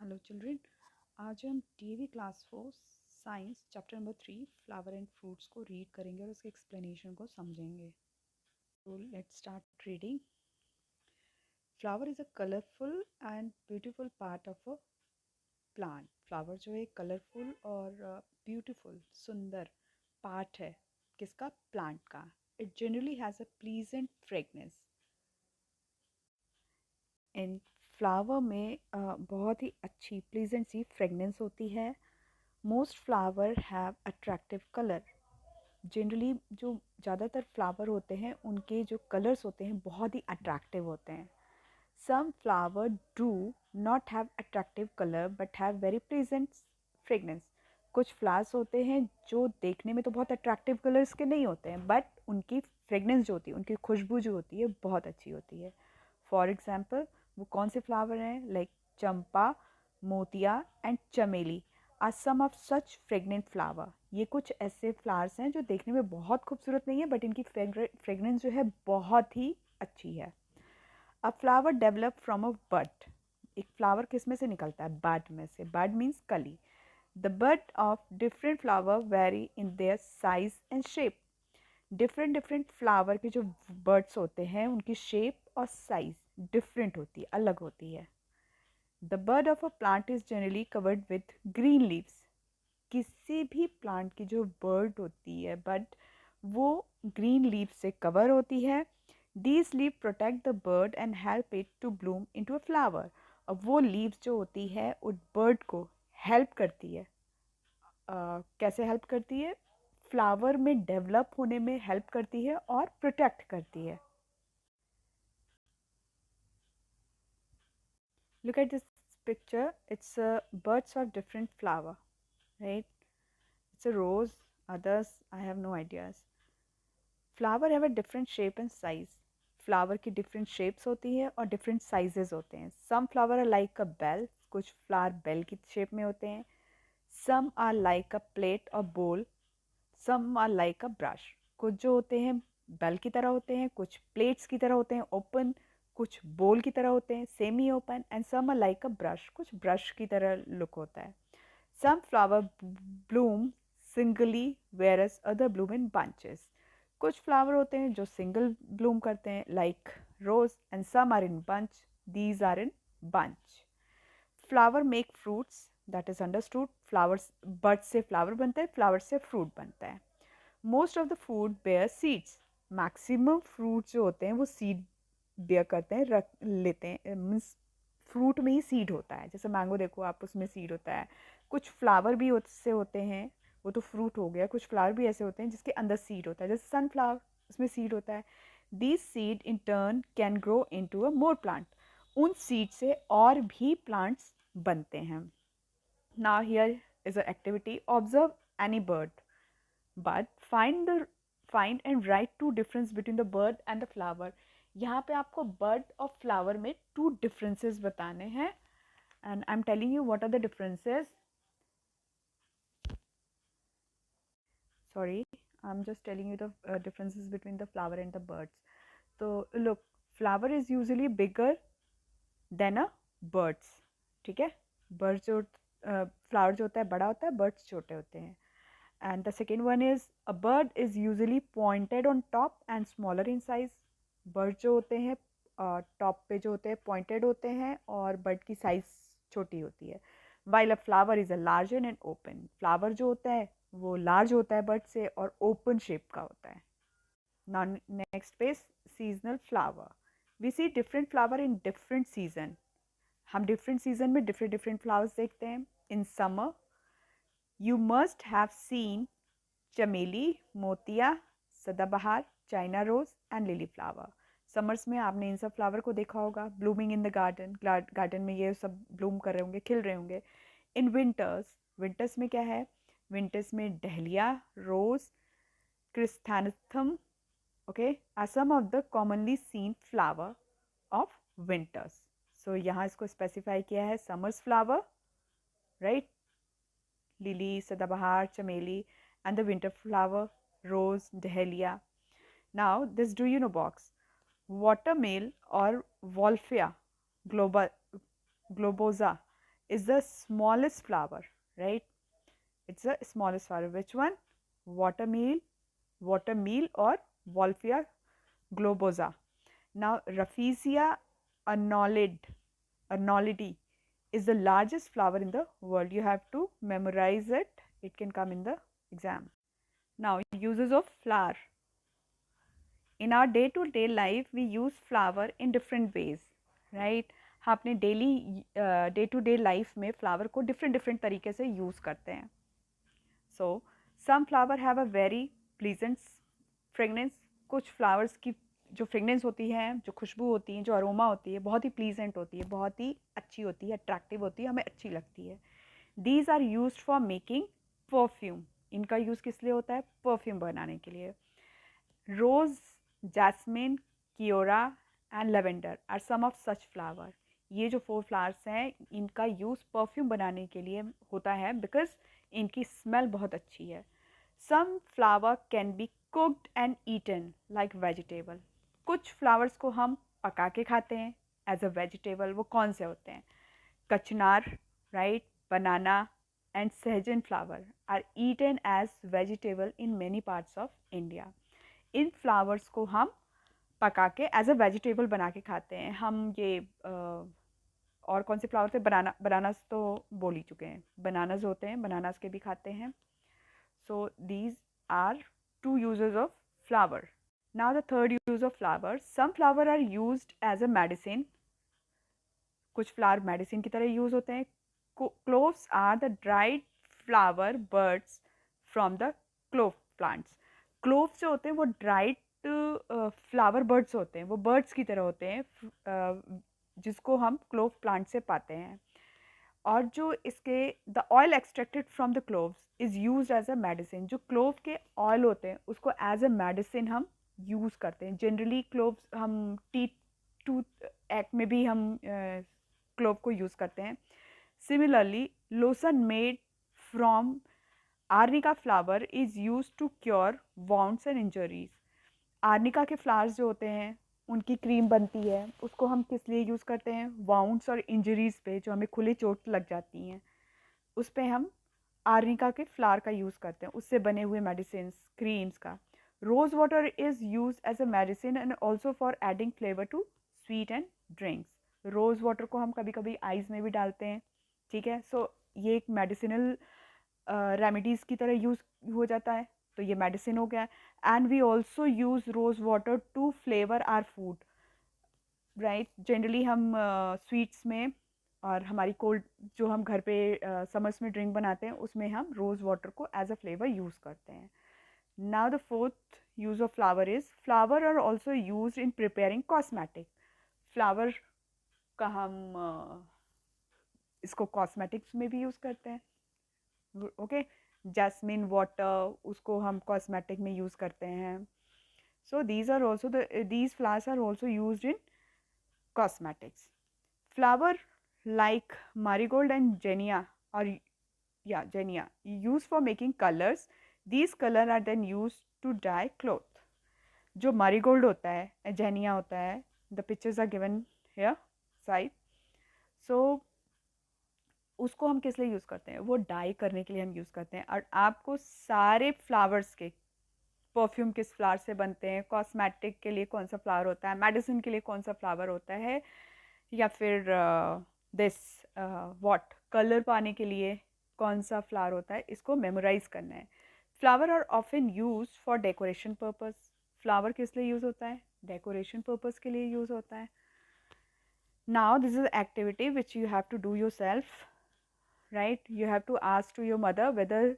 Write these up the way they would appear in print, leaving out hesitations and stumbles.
Hello children, आज हम DAV class 4 science chapter number 3 flower and fruits को read करेंगे और उसके एक्सप्लेनेशन को समझेंगे। तो let's start reading. Flower is a colourful and beautiful part of a plant. Flower जो है कलरफुल और ब्यूटीफुल सुंदर पार्ट है किसका? प्लांट का। It generally has a pleasant fragrance. In flower में बहुत ही अच्छी प्लीजेंट सी फ्रेगनेंस होती है। Most flower have attractive colour. Generally जो ज़्यादातर फ्लावर होते हैं उनके जो कलर्स होते हैं बहुत ही अट्रैक्टिव होते हैं। Some flower do not have attractive colour but have very pleasant fragrance. कुछ फ्लावर्स होते हैं जो देखने में तो बहुत अट्रैक्टिव कलर्स के नहीं होते हैं बट उनकी फ्रेगनेंस जो होती है, उनकी खुशबू जो होती है बहुत अच्छी होती है। फॉर एग्जाम्पल वो कौन से फ्लावर हैं? Like Champa, motia and chameli are some of such fragrant flower. ये कुछ ऐसे फ्लावर्स हैं जो देखने में बहुत खूबसूरत नहीं है बट इनकी फ्रेगनेंस जो है बहुत ही अच्छी है। A flower develop from a bud. एक फ्लावर किस में से निकलता है? बड में से। Bud means kali. The bud of different flower vary in their size and shape. Different different flower के जो बर्ड्स होते हैं उनकी शेप और साइज डिफरेंट होती है, अलग होती है। The bud of a plant is generally covered with green leaves. किसी भी प्लांट की जो बर्ड होती है बट वो ग्रीन लीव से कवर होती है। These leave protect the bird and help it to bloom into a flower. और वो लीव्स जो होती है उस बर्ड को हेल्प करती है। कैसे हेल्प करती है? फ्लावर में डेवलप होने में हेल्प करती है और प्रोटेक्ट करती है। Look at this picture. It's birds of different flower, right? It's a rose. Others, I have no ideas. Flower have a different shape and size. Flower की डिफरेंट शेप्स होती है और डिफरेंट साइजेस होते हैं। Some flower are like a bell. कुछ flower bell की shape में होते हैं। Some are like a plate और bowl. Some are like a brush. कुछ जो होते हैं बेल की तरह होते हैं, कुछ प्लेट्स की तरह होते हैं ओपन, कुछ बोल की तरह होते हैं semi open, and some are like a brush. कुछ ब्रश की तरह लुक होता है। Some flower bloom singly whereas other bloom in bunches. कुछ फ्लावर होते हैं जो सिंगल ब्लूम करते हैं like rose, and some are in bunch, these are in bunch. Flower make fruits, that is understood. Flowers, bud से flower बनता है, flower से फ्रूट बनता है। Most of the fruit bear seeds. Maximum fruit जो होते हैं वो सीड बेयर करते हैं, रख लेते हैं। मीन्स फ्रूट में ही सीड होता है। जैसे मैंगो देखो आप, उसमें सीड होता है। कुछ फ्लावर भी उससे होते हैं, वो तो फ्रूट हो गया। कुछ फ्लावर भी ऐसे होते हैं जिसके अंदर सीड होता है, जैसे सनफ्लावर, उसमें सीड होता है। This seed in turn can grow into a more plant. उन सीड से और भी प्लांट्स बनते हैं। Now here is a activity, observe any bird but find and write two difference between the bird and the flower. यहाँ पे आपको bird और flower में two differences बताने हैं and I'm telling you what are the differences. Sorry, I'm just telling you the differences between the flower and the birds. So look, flower is usually bigger than a birds. ठीक है? birds जो flower जो होता है बड़ा होता है, birds छोटे होते हैं. And the second one is a bird is usually pointed on top and smaller in size. bird जो होते हैं टॉप पे जो होते हैं pointed होते हैं और bird की साइज छोटी होती है. while a flower is a larger and open. flower जो होता है वो large होता है bird से और open shape का होता है. Now next page, seasonal flower. We see different flower in different season. हम different season में different different flowers देखते हैं. In summer you must have seen chameli, motia, sadabahar, China rose and lily flower. Summers में आपने इन सब फ्लावर को देखा होगा blooming in the garden. Garden में ये सब ब्लूम कर रहे होंगे, खिल रहे होंगे. इन विंटर्स, विंटर्स में क्या है? विंटर्स में dahlia, rose, chrysanthemum, okay, are some of the commonly seen flower of winters. So यहाँ इसको स्पेसिफाई किया है समर्स फ्लावर, राइट? लिली, सदाबहार, चमेली, and the winter flower, rose, dahlia. Now this do you know box. Watermail or Wolfia globosa is the smallest flower, right? It's the smallest flower. Which one? Watermeal or Wolfia globosa. Now, Rafflesia arnoldii is the largest flower in the world. You have to memorize it. It can come in the exam. Now, uses of flower. In our day-to-day life, we use flower in different ways, right? हम अपने daily day to day life में flower को different different तरीके से use करते हैं. So some flower have a very pleasant fragrance. कुछ flowers की जो फ्रेगनेंस होती है, जो खुशबू होती है, जो अरोमा होती है, बहुत ही प्लीजेंट होती है, बहुत ही अच्छी होती है, अट्रैक्टिव होती है, हमें अच्छी लगती है. These are use for making perfume. इनका यूज़ किस लिए होता है? परफ्यूम बनाने के लिए. Rose, jasmine, kewra and lavender are some of such flower. ये जो 4 फ्लावर्स हैं, इनका यूज़ परफ्यूम बनाने के लिए होता है बिकॉज इनकी स्मेल बहुत अच्छी है. Some flower can be cooked and eaten like vegetable. कुछ फ्लावर्स को हम पका के खाते हैं एज अ वेजिटेबल. वो कौन से होते हैं? Kachnar, right, banana and sahjan flower are eaten as vegetable in many parts of India. इन फ्लावर्स को हम पका के एज अ वेजिटेबल बना के खाते हैं. हम ये और कौन से फ्लावर थे? बनानास तो बोल ही चुके हैं. बनानास होते हैं, बनानास के भी खाते हैं. So these are 2 uses of flower. Now the third use of flower. Some flower are used as a medicine. कुछ फ्लावर मेडिसिन की तरह यूज होते हैं. Cloves are the dried flower buds from the clove plants. Cloves जो होते हैं वो dried flower birds होते हैं. वो बर्ड्स की तरह होते हैं जिसको हम क्लोव प्लांट से पाते हैं. और जो इसके the oil extracted from the cloves is use as a medicine. जो क्लोव के ऑयल होते हैं उसको एज अ मेडिसिन हम यूज़ करते हैं. जनरली क्लोव्स हम टूथ एक्ट में भी हम क्लोव को यूज़ करते हैं. Similarly lotion made from arnica flower is use to cure wounds and injuries. Arnica के फ्लावर्स जो होते हैं उनकी क्रीम बनती है. उसको हम किस लिए यूज़ करते हैं? वाउंड्स और इंजरीज़ पे, जो हमें खुली चोट लग जाती हैं, उस पे हम आर्निका के फ्लावर का यूज़ करते हैं. उससे बने हुए मेडिसिन, क्रीम्स का. Rose water is use as a medicine and also for adding flavour to sweet and drinks. Rose water को हम कभी कभी आइस में भी डालते हैं, ठीक है. सो ये एक मेडिसिनल रेमेडीज़ की तरह यूज़ हो जाता है. तो ये मेडिसिन हो गया. And we also use rose water to flavour our food, right. Generally हम स्वीट्स में और हमारी कोल्ड जो हम घर पे समर्स में ड्रिंक बनाते हैं उसमें हम रोज़ वाटर को एज अ फ्लेवर यूज़ करते हैं. Now the fourth use of flower is flower are also use in preparing cosmetic. Flower का हम इसको कॉस्मेटिक्स में भी यूज़ करते हैं. ओके. जैस्मिन वाटर, उसको हम कॉस्मेटिक में यूज़ करते हैं. So these are also these flowers are also use in cosmetics. Flower like marigold and genia or genia used for making colors. These color are then used to dye cloth. जो marigold होता है, genia होता है, the pictures are given here side. So उसको हम किस लिए use करते हैं? वो डाई करने के लिए हम यूज़ करते हैं. और आपको सारे फ्लावर्स के परफ्यूम किस फ्लावर से बनते हैं, कॉस्मेटिक के लिए कौन सा फ्लावर होता है, मेडिसिन के लिए कौन सा फ्लावर होता है, या फिर दिस व्हाट कलर पाने के लिए कौन सा फ्लावर होता है, इसको मेमोराइज करना है. Flower are often use for decoration purpose. Flower किस लिए यूज़ होता है? डेकोरेशन पर्पस के लिए यूज़ होता है. Now this is activity which you have to do yourself, right. You have to ask to your mother whether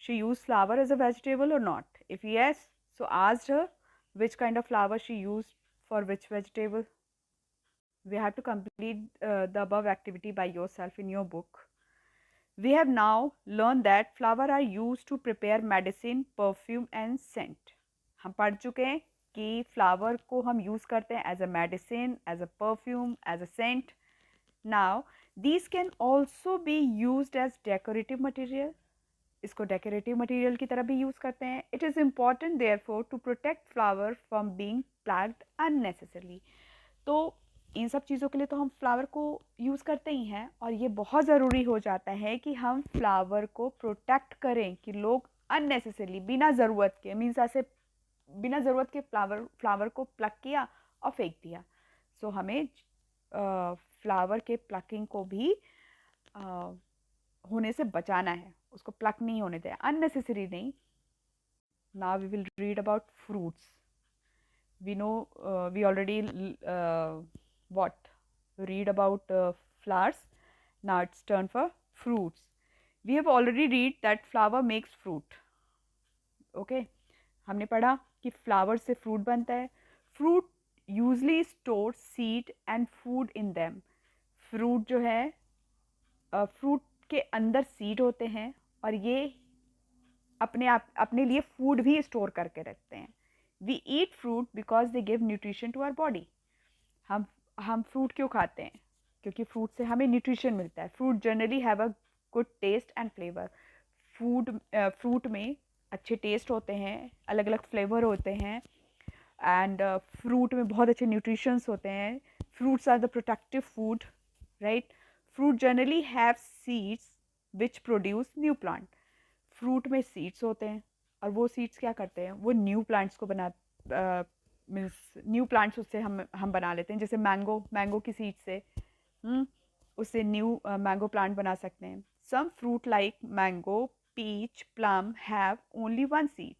she used flower as a vegetable or not. If yes, so asked her which kind of flower she used for which vegetable. We have to complete the above activity by yourself in your book. We have now learned that flower are used to prepare medicine, perfume and scent. हम पढ़ चुके हैं कि flower को हम use करते हैं as a medicine, as a perfume, as a scent. Now these can also be used as decorative material. इसको डेकोरेटिव मटेरियल की तरह भी यूज़ करते हैं. It is important therefore to protect flower from being plucked unnecessarily. तो इन सब चीज़ों के लिए तो हम फ्लावर को यूज़ करते ही हैं, और ये बहुत ज़रूरी हो जाता है कि हम फ्लावर को प्रोटेक्ट करें कि लोग अननेसेसरली बिना ज़रूरत के मीन्स ऐसे बिना ज़रूरत के फ्लावर को प्लक किया और फेंक दिया। सो हमें फ्लावर के प्लकिंग को भी होने से बचाना है, उसको प्लक नहीं होने दें, अननेसेसरी नहीं। Now we will read about fruits. We know we already what read about flowers. Now it's turn for fruits. We have already read that flower makes fruit. Okay, हमने पढ़ा कि फ्लावर से fruit बनता है. Fruit usually store seed and food in them. Fruit जो है fruit के अंदर सीड होते हैं और ये अपने लिए फूड भी स्टोर करके रखते हैं. We eat fruit because they give nutrition to our body. हम फ्रूट क्यों खाते हैं? क्योंकि फ्रूट से हमें न्यूट्रिशन मिलता है. Fruit generally have a good taste and flavour. Fruit में अच्छे टेस्ट होते हैं, अलग अलग फ्लेवर होते हैं, एंड फ्रूट में बहुत अच्छे न्यूट्रिशंस होते हैं. Fruits are the protective food, right. Fruit generally have seeds which produce new plant. Fruit में सीड्स होते हैं और वो सीड्स क्या करते हैं, वो न्यू प्लांट्स को मीन्स न्यू प्लांट्स उससे हम बना लेते हैं. जैसे मैंगो की सीड से उससे न्यू मैंगो प्लांट बना सकते हैं. Some fruit like mango, peach, plum have only one seed.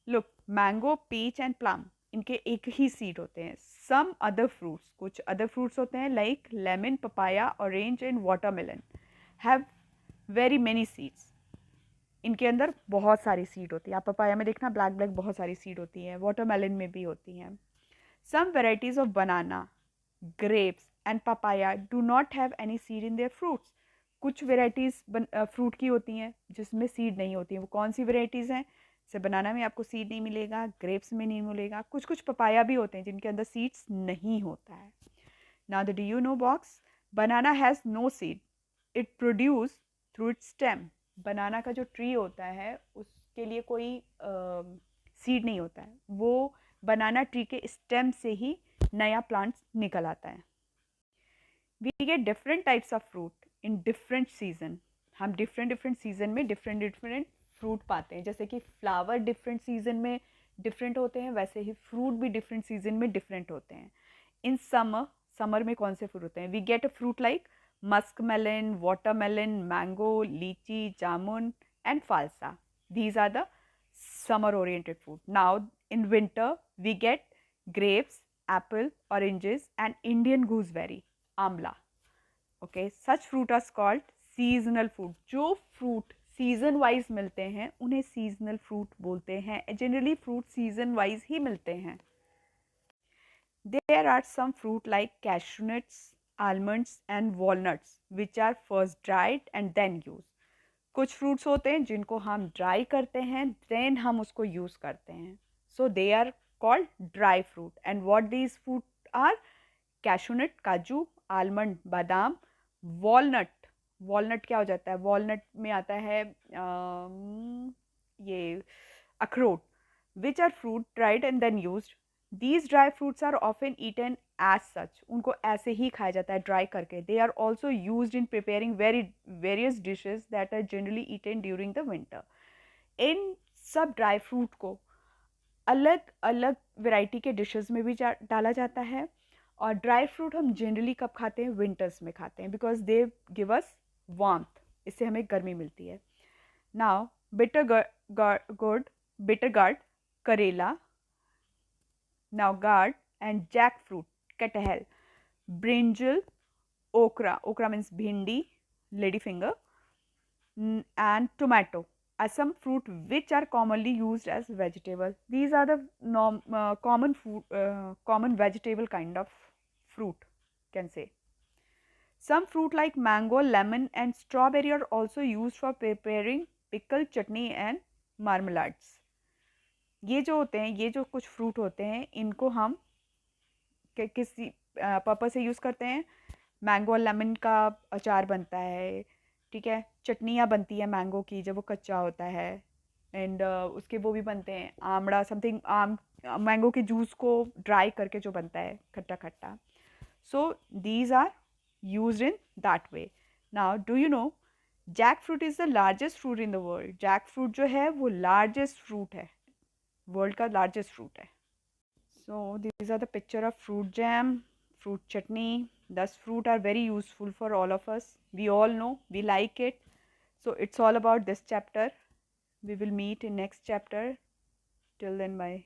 Look, mango, peach and plum इनके एक ही सीड होते हैं. सम अदर फ्रूट्स, कुछ अदर फ्रूट्स होते हैं like lemon, papaya, orange and watermelon have very many seeds. इनके अंदर बहुत सारी सीड होती है. आप पपाया में देखना ब्लैक ब्लैक बहुत सारी सीड होती हैं. वाटरमेलन में भी होती हैं. Some varieties of banana, grapes and papaya do not have any seed in their fruits. कुछ वेराइटीज़ फ्रूट की होती हैं जिसमें सीड नहीं होती हैं. वो कौन सी वेराइटीज़ हैं? जैसे बनाना में आपको सीड नहीं मिलेगा, ग्रेप्स में नहीं मिलेगा. कुछ कुछ पपाया भी होते हैं जिनके अंदर सीड्स नहीं होता है. Now the do you know box. Banana has no seed. It produce through its stem. Banana का जो ट्री होता है उसके लिए कोई सीड नहीं होता है. वो बनाना ट्री के स्टेम से ही नया प्लांट निकल आता है. We get different types of fruit in different season. हम डिफरेंट सीजन में डिफरेंट फ्रूट पाते हैं. जैसे कि फ्लावर डिफरेंट सीजन में डिफरेंट होते हैं, वैसे ही फ्रूट भी डिफरेंट सीजन में डिफरेंट होते हैं. इन समर में कौन से फ्रूट होते हैं? We get a fruit like muskmelon, watermelon, mango, lychee, jamun and falsa. These are the summer oriented fruit. Now in winter we get grapes, apple, oranges and Indian gooseberry, amla. Okay, such fruit are called seasonal fruit. जो fruit season wise मिलते हैं उन्हें seasonal fruit बोलते हैं. Generally fruit season wise ही मिलते हैं. There are some fruit like cashew nuts, almonds and walnuts which are first dried and then used. कुछ fruits होते हैं जिनको हम ड्राई करते हैं देन हम उसको यूज़ करते हैं. So they are called dry fruit. And what these fruit are? Cashew nut काजू, आलमंड बादाम, वॉलनट. वॉलनट क्या हो जाता है? वॉलनट में आता है ये अखरोट. Which are fruit dried and then used. These dry fruits are often eaten as such. उनको ऐसे ही खाया जाता है ड्राई करके. They are also used in preparing various dishes that are generally eaten during the winter. इन सब dry fruit को अलग अलग वैरायटी के डिशेस में भी डाला जाता है. और ड्राई फ्रूट हम जनरली कब खाते हैं? विंटर्स में खाते हैं because they give us warmth. इससे हमें गर्मी मिलती है. नाउ बिटर गार्ड, करेला, now gourd and jackfruit, कटहल, brinjal, okra means bhindi, ladyfinger, and tomato are some fruit which are commonly used as vegetable. These are the common vegetable kind of fruit, can say. Some fruit like mango, lemon and strawberry are also used for preparing pickle, chutney and marmalades. ये जो होते हैं, ये जो कुछ fruit होते हैं, इनको हम किसी पर्पस से यूज़ करते हैं. मैंगो और लेमन का अचार बनता है, ठीक है. चटनियाँ बनती है मैंगो की जब वो कच्चा होता है. एंड उसके वो भी बनते हैं आमड़ा समथिंग, मैंगो के जूस को ड्राई करके जो बनता है खट्टा खट्टा. So these are used in that way. Now, do you know jackfruit is the largest fruit in the world? Jackfruit जो है वो largest fruit है, world का largest fruit है. So these are the picture of fruit jam, fruit chutney. Thus fruit are very useful for all of us. We all know, we like it. So it's all about this chapter. We will meet in next chapter. Till then, bye.